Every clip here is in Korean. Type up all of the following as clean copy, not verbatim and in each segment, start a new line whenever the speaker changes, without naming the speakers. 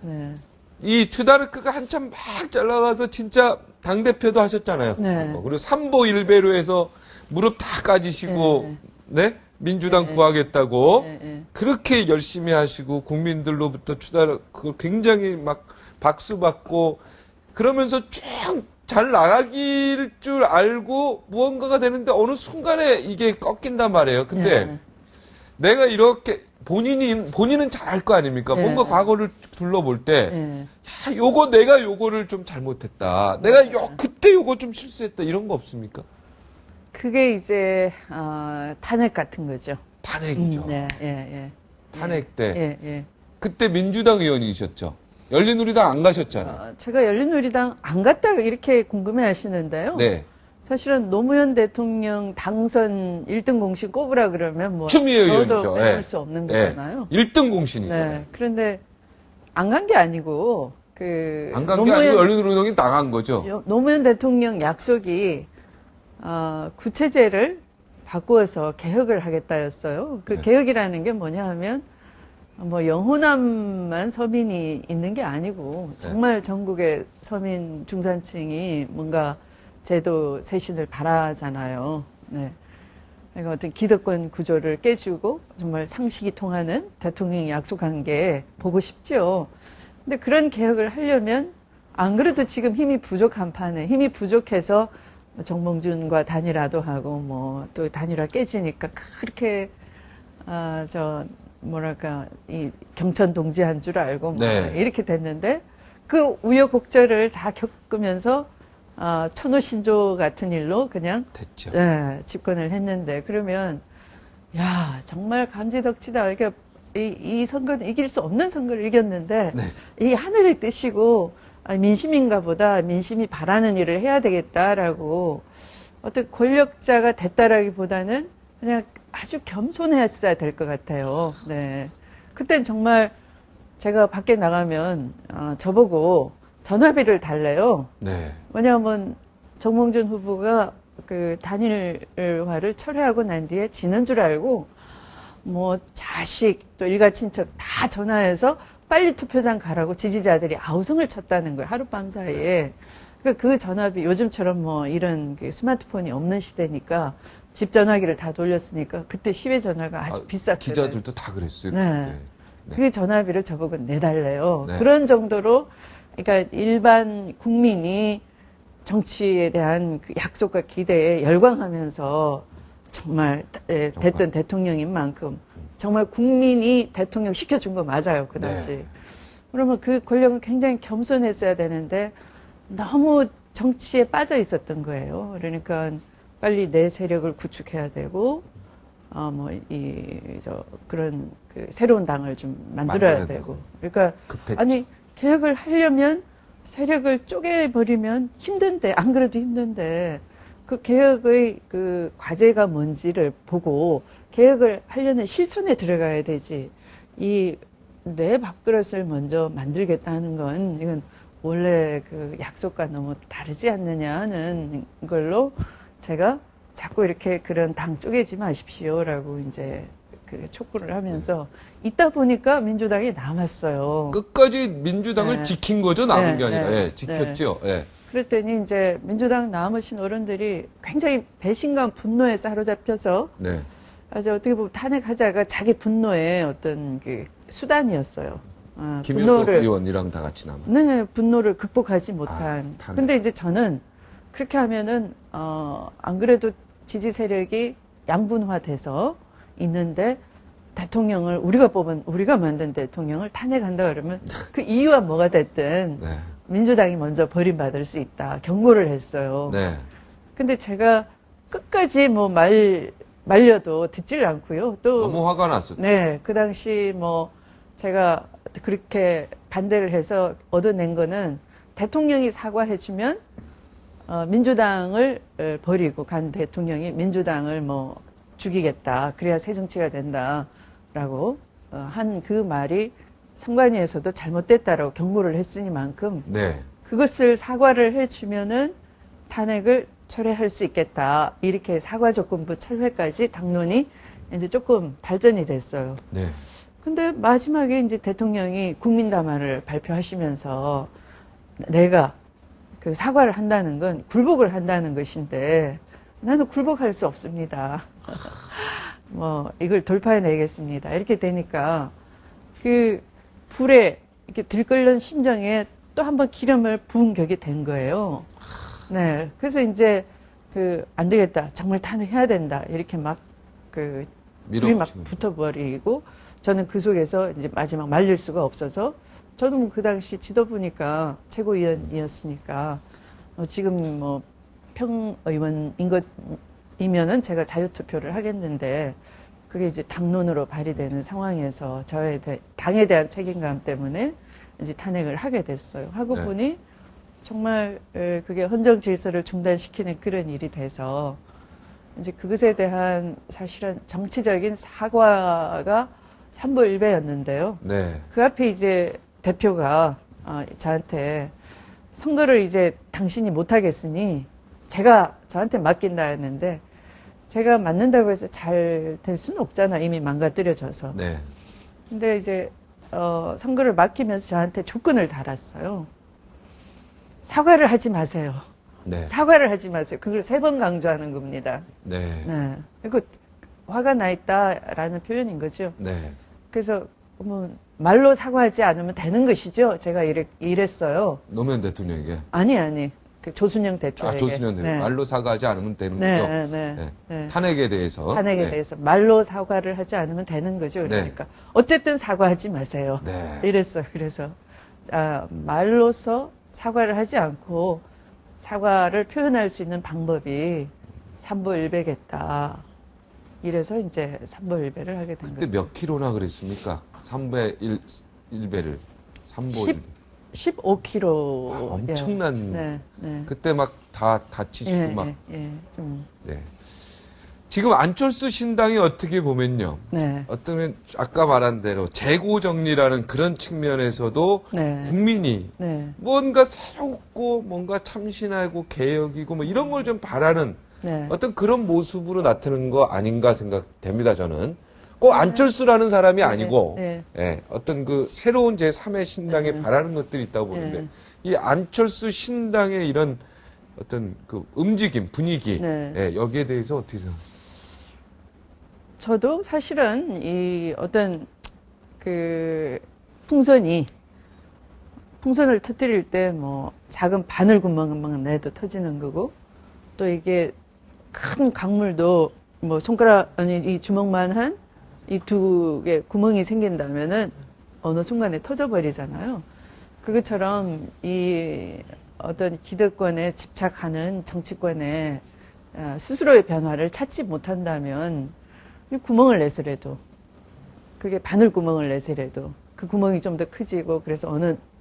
네.
이 추다르크가 한참 막 잘 나가서 진짜 당대표도 하셨잖아요.
네.
그리고 삼보 일배로 해서 무릎 다 까지시고, 네? 민주당
네.
구하겠다고.
네.
그렇게 열심히 하시고, 국민들로부터 추다르크 굉장히 막 박수 받고, 그러면서 쭉 잘 나가길 줄 알고 무언가가 되는데 어느 순간에 이게 꺾인단 말이에요. 근데
네.
내가 이렇게 본인은 잘 알 거 아닙니까?
네.
뭔가 과거를 둘러볼 때,
네.
야, 내가 요거를 좀 잘못했다. 내가 그때 요거 좀 실수했다. 이런 거 없습니까?
그게 이제 탄핵 같은 거죠.
탄핵이죠.
네, 예.
탄핵 때.
예.
그때 민주당 의원이셨죠. 열린우리당 안 가셨잖아요.
제가 열린우리당 안 갔다 이렇게 궁금해 하시는데요.
네.
사실은 노무현 대통령 당선 1등 공신 꼽으라 그러면 뭐
추미애
저도
의원이죠.
빼놓을 수 없는 거잖아요.
1등 공신이죠.
네. 그런데 안 간 게 아니고
안 간 게 아니고 열린우리당이 나간 거죠.
노무현 대통령 약속이 구체제를 바꾸어서 개혁을 하겠다였어요. 그
네.
개혁이라는 게 뭐냐 하면 뭐 영호남만 서민이 있는 게 아니고 정말 전국의 서민 중산층이 뭔가 제도 쇄신을 바라잖아요. 네. 그러니까 어떤 기득권 구조를 깨주고 정말 상식이 통하는 대통령이 약속한 게 보고 싶죠. 근데 그런 개혁을 하려면 안 그래도 지금 힘이 부족한 판에 힘이 부족해서 정몽준과 단일화도 하고 뭐 또 단일화 깨지니까 그렇게 이 경천 동지한 줄 알고 뭐 이렇게 됐는데 그 우여곡절을 다 겪으면서 천호신조 같은 일로 그냥
됐죠.
네, 집권을 했는데 그러면 야 정말 감지덕지다. 그러니까 이 선거는 이길 수 없는 선거를 이겼는데 이 하늘의 뜻이고 민심인가 보다 민심이 바라는 일을 해야 되겠다라고 어떤 권력자가 됐다라기보다는 그냥 아주 겸손했어야 될 것 같아요. 네. 그땐 정말 제가 밖에 나가면 저보고 전화비를 달래요.
네.
왜냐하면 정몽준 후보가 그 단일화를 철회하고 난 뒤에 지는 줄 알고 뭐 자식 또 일가 친척 다 전화해서 빨리 투표장 가라고 지지자들이 아우성을 쳤다는 거예요. 하룻밤 사이에. 그러니까 그 전화비 요즘처럼 뭐 이런 그 스마트폰이 없는 시대니까 집 전화기를 다 돌렸으니까 그때 시외 전화가 아주 비쌌거든요.
기자들도 다 그랬어요.
네. 그 전화비를 저보고 내달래요.
네.
그런 정도로 그러니까 일반 국민이 정치에 대한 그 약속과 기대에 열광하면서 정말 됐던 대통령인 만큼 정말 국민이 대통령 시켜준 거 맞아요. 그 당시. 그러면 그 권력은 굉장히 겸손했어야 되는데 너무 정치에 빠져 있었던 거예요. 그러니까 빨리 내 세력을 구축해야 되고 그런 그 새로운 당을 좀 만들어야 되고. 그러니까 아니 개혁을 하려면 세력을 쪼개버리면 힘든데 안 그래도 힘든데 그 개혁의 그 과제가 뭔지를 보고 개혁을 하려는 실천에 들어가야 되지. 이 내 밥그릇을 먼저 만들겠다는 건 이건 원래 그 약속과 너무 다르지 않느냐는 걸로 제가 자꾸 이렇게 그런 당 쪼개지 마십시오라고 이제 그 촉구를 하면서 있다 보니까 민주당이 남았어요.
끝까지 민주당을 지킨 거죠, 남은 게 아니라. 지켰죠.
그랬더니 이제 민주당 남으신 어른들이 굉장히 배신감, 분노에 사로잡혀서 아주 어떻게 보면 탄핵하자가 자기 분노의 어떤 그 수단이었어요.
김현석 의원이랑 다 같이 남은.
네, 분노를 극복하지 못한. 근데 이제 저는 그렇게 하면은 안 그래도 지지 세력이 양분화돼서 있는데 대통령을 우리가 만든 대통령을 탄핵한다 그러면 그 이유가 뭐가 됐든 민주당이 먼저 버림받을 수 있다 경고를 했어요. 근데 제가 끝까지 뭐 말려도 듣질 않고요. 또
너무 화가 났었죠.
네, 그 당시 뭐 제가 그렇게 반대를 해서 얻어낸 거는 대통령이 사과해주면 민주당을 버리고 간 대통령이 민주당을 뭐 죽이겠다. 그래야 새 정치가 된다라고 한 그 말이 선관위에서도 잘못됐다라고 경고를 했으니만큼 그것을 사과를 해주면은 탄핵을 철회할 수 있겠다. 이렇게 사과 조건부 철회까지 당론이 이제 조금 발전이 됐어요. 근데 마지막에 이제 대통령이 국민담화를 발표하시면서 내가 그 사과를 한다는 건 굴복을 한다는 것인데 나는 굴복할 수 없습니다. 뭐 이걸 돌파해내겠습니다. 이렇게 되니까 그 불에 이렇게 들끓는 심정에 또 한 번 기름을 부은 격이 된 거예요. 네, 그래서 이제 그 안 되겠다, 정말 탄핵해야 된다 이렇게 막 그 불이 막 붙어버리고 저는 그 속에서 이제 마지막 말릴 수가 없어서 저도 뭐 그 당시 지도부니까 최고위원이었으니까 지금 뭐 평의원인 것이면은 제가 자유투표를 하겠는데 그게 이제 당론으로 발의되는 상황에서 당에 대한 책임감 때문에 이제 탄핵을 하게 됐어요. 하고
네.
보니 정말 그게 헌정 질서를 중단시키는 그런 일이 돼서 이제 그것에 대한 사실은 정치적인 사과가 삼보일배였는데요.
네.
그 앞에 이제 대표가 저한테 선거를 이제 당신이 못하겠으니 제가 저한테 맡긴다 했는데 제가 맡는다고 해서 잘 될 수는 없잖아. 이미 망가뜨려져서.
네.
근데 이제 선거를 맡기면서 저한테 조건을 달았어요. 사과를 하지 마세요.
네.
사과를 하지 마세요. 그걸 3번 강조하는 겁니다.
네.
네. 그리고 화가 나 있다라는 표현인 거죠.
네.
그래서 뭐 말로 사과하지 않으면 되는 것이죠. 제가 이랬어요.
노무현 대통령에게.
아니. 그 조순영 대표에게.
조순영 대표.
네.
말로 사과하지 않으면 되는
네,
거죠.
네.
탄핵에 대해서.
탄핵에
네.
대해서 말로 사과를 하지 않으면 되는 거죠. 그러니까 어쨌든 사과하지 마세요.
네.
이랬어요. 그래서 말로서 사과를 하지 않고 사과를 표현할 수 있는 방법이 삼보일배겠다. 이래서 이제 삼보일배를 하게 된
그때
거죠.
몇 킬로나 그랬습니까? 3배 1배를. 3보
15kg.
엄청난.
네.
그때 막 다 다치시고 막.
좀.
네. 지금 안철수 신당이 어떻게 보면요.
네.
어쩌면 아까 말한 대로 재고 정리라는 그런 측면에서도
네.
국민이
네.
뭔가 새롭고 뭔가 참신하고 개혁이고 뭐 이런 걸 좀 바라는
네.
어떤 그런 모습으로 나타나는 거 아닌가 생각됩니다. 저는 꼭 안철수라는 사람이 아니고 예, 어떤 그 새로운 제3의 신당에 바라는 것들이 있다고 보는데 이 안철수 신당의 이런 어떤 그 움직임 분위기 예, 여기에 대해서 어떻게 생각하세요?
저도 사실은 이 어떤 그 풍선을 터뜨릴 때 뭐 작은 바늘 구멍만 내도 터지는 거고 또 이게 큰 강물도 뭐 이 주먹만한 이 2개 구멍이 생긴다면은 어느 순간에 터져버리잖아요. 그것처럼 이 어떤 기득권에 집착하는 정치권에 스스로의 변화를 찾지 못한다면 이 구멍을 내서라도 그게 바늘구멍을 내서라도 그 구멍이 좀 더 커지고 그래서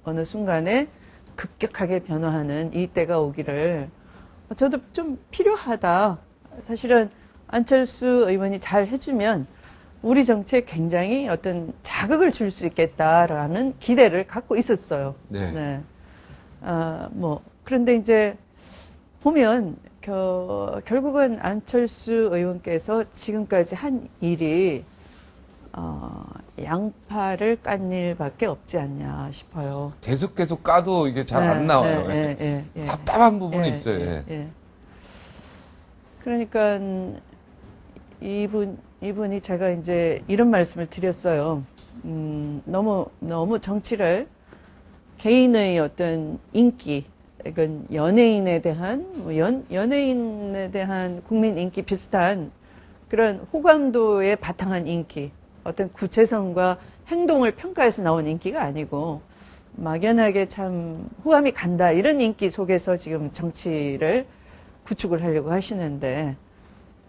어느 순간에 급격하게 변화하는 이 때가 오기를 저도 좀 필요하다. 사실은 안철수 의원이 잘 해주면 우리 정치에 굉장히 어떤 자극을 줄 수 있겠다라는 기대를 갖고 있었어요.
네.
그런데 이제 보면 결국은 안철수 의원께서 지금까지 한 일이 양파를 깐 일밖에 없지 않냐 싶어요.
계속 까도 이게 잘 안 나와요. 답답한 부분이 있어요.
그러니까 이분이 제가 이제 이런 말씀을 드렸어요. 너무 정치를 개인의 어떤 인기, 이건 연예인에 대한 연예인에 대한 국민 인기 비슷한 그런 호감도에 바탕한 인기, 어떤 구체성과 행동을 평가해서 나온 인기가 아니고 막연하게 참 호감이 간다 이런 인기 속에서 지금 정치를 구축을 하려고 하시는데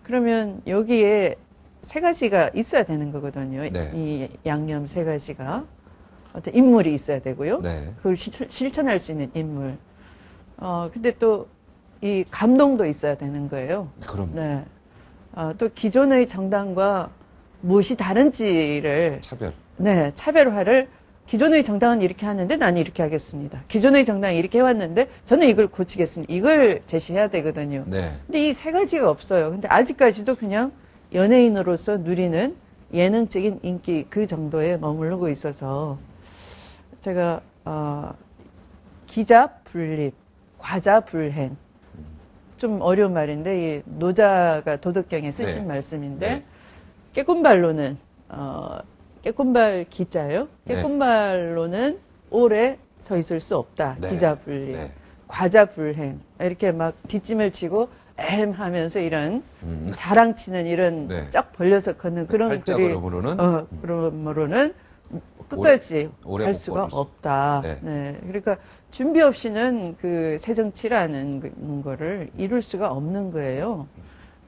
그러면 여기에 3가지가 있어야 되는 거거든요. 이 양념 3가지가 어떤 인물이 있어야 되고요. 그걸 실천할 수 있는 인물. 근데 또 이 감동도 있어야 되는 거예요.
그럼.
또 기존의 정당과 무엇이 다른지를 차별화를 기존의 정당은 이렇게 하는데 나는 이렇게 하겠습니다. 기존의 정당이 이렇게 해왔는데 저는 이걸 고치겠습니다. 이걸 제시해야 되거든요. 근데 이 3가지가 없어요. 근데 아직까지도 그냥 연예인으로서 누리는 예능적인 인기 그 정도에 머무르고 있어서 제가 기자 불립, 과자 불행 좀 어려운 말인데 이 노자가 도덕경에 쓰신
네.
말씀인데
네.
깨꼼발로는 깨꼼발 기자예요.
네.
깨꼼발로는 오래 서 있을 수 없다.
네.
기자 불립,
네.
과자 불행 이렇게 막 뒷짐을 치고 하면서 이런 자랑치는 이런
네.
쫙 벌려서 걷는 그런 글이 그러므로는 끝까지
오래
갈
못
수가
걸을 수.
없다.
네.
네. 그러니까 준비 없이는 그 새정치라는 거를 이룰 수가 없는 거예요.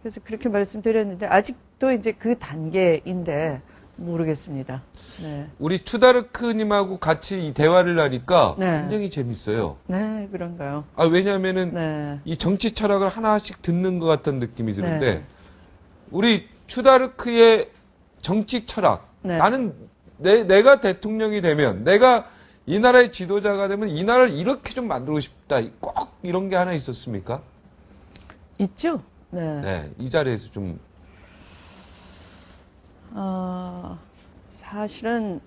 그래서 그렇게 말씀드렸는데 아직도 이제 그 단계인데 모르겠습니다. 네.
우리 추다르크님하고 같이 이 대화를 하니까
네.
굉장히 재밌어요.
네, 그런가요?
왜냐하면은
네.
이 정치 철학을 하나씩 듣는 것 같은 느낌이 드는데
네.
우리 추다르크의 정치 철학
네.
나는 내가 대통령이 되면 내가 이 나라의 지도자가 되면 이 나라를 이렇게 좀 만들고 싶다. 꼭 이런 게 하나 있었습니까?
있죠? 네.
네, 이 자리에서 좀
사실은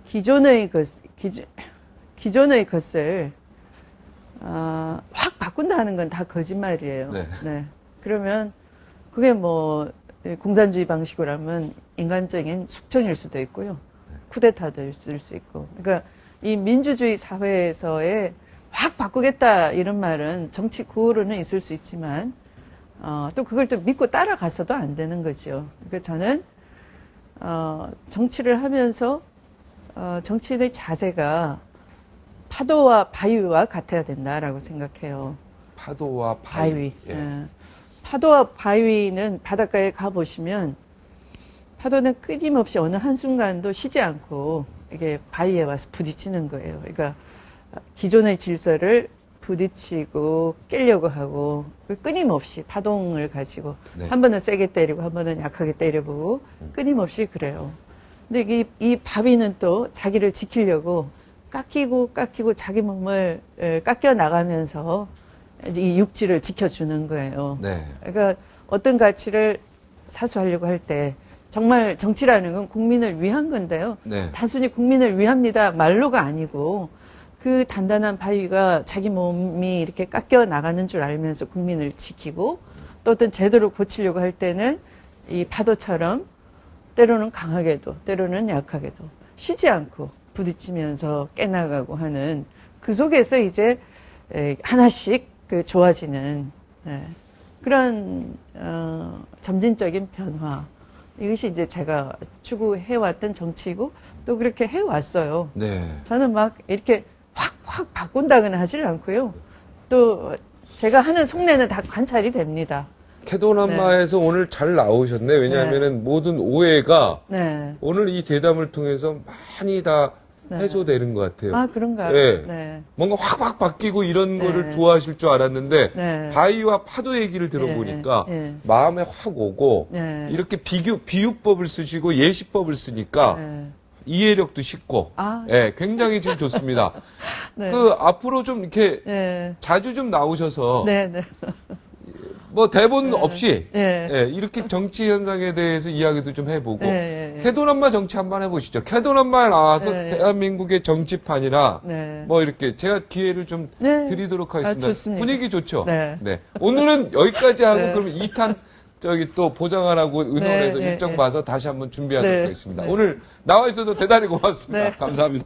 기존의 것을 확 바꾼다 하는 건 다 거짓말이에요.
네.
그러면 그게 뭐 공산주의 방식으로 하면 인간적인 숙청일 수도 있고요. 쿠데타도 있을 수 있고. 그러니까 이 민주주의 사회에서의 확 바꾸겠다 이런 말은 정치 구호로는 있을 수 있지만 또 그걸 또 믿고 따라가서도 안 되는 거죠. 그러니까 저는 정치를 하면서 정치인의 자세가 파도와 바위와 같아야 된다라고 생각해요.
파도와 바위. 예.
예. 파도와 바위는 바닷가에 가보시면 파도는 끊임없이 어느 한순간도 쉬지 않고 이게 바위에 와서 부딪히는 거예요. 그러니까 기존의 질서를 부딪히고 깨려고 하고 끊임없이 파동을 가지고
네.
한 번은 세게 때리고 한 번은 약하게 때려보고 끊임없이 그래요. 근데 이 바위는 또 자기를 지키려고 깎이고 자기 몸을 깎여 나가면서 이 육지를 지켜주는 거예요.
네.
그러니까 어떤 가치를 사수하려고 할 때 정말 정치라는 건 국민을 위한 건데요.
네.
단순히 국민을 위합니다 말로가 아니고 그 단단한 바위가 자기 몸이 이렇게 깎여 나가는 줄 알면서 국민을 지키고 또 어떤 제도를 고치려고 할 때는 이 파도처럼 때로는 강하게도 때로는 약하게도 쉬지 않고 부딪히면서 깨나가고 하는 그 속에서 이제 하나씩 그 좋아지는 그런 점진적인 변화 이것이 이제 제가 추구해왔던 정치이고 또 그렇게 해왔어요.
네.
저는 막 이렇게 확 바꾼다고는 하질 않고요. 또 제가 하는 속내는 다 관찰이 됩니다.
캐도남마에서 오늘 잘 나오셨네. 왜냐하면은 모든 오해가 오늘 이 대담을 통해서 많이 다 해소되는 것 같아요.
아, 그런가요?
네. 뭔가 확 바뀌고 이런 거를 좋아하실 줄 알았는데 바위와 파도 얘기를 들어보니까 마음에 확 오고 이렇게 비유법을 쓰시고 예시법을 쓰니까 이해력도 쉽고 굉장히 지금 좋습니다. 그 앞으로 좀 이렇게 자주 좀 나오셔서 뭐 대본 없이 이렇게 정치 현상에 대해서 이야기도 좀 해보고 캐도남마 정치 한번 해보시죠. 캐도남마에 나와서 대한민국의 정치판이나 뭐 이렇게 제가 기회를 좀 드리도록 하겠습니다. 분위기 좋죠? 네. 오늘은 여기까지 하고 그러면 2탄 저기 또 보장하라고 의논해서 일정 봐서 다시 한번 준비하도록 하겠습니다. 오늘 나와 있어서 대단히 고맙습니다. 감사합니다.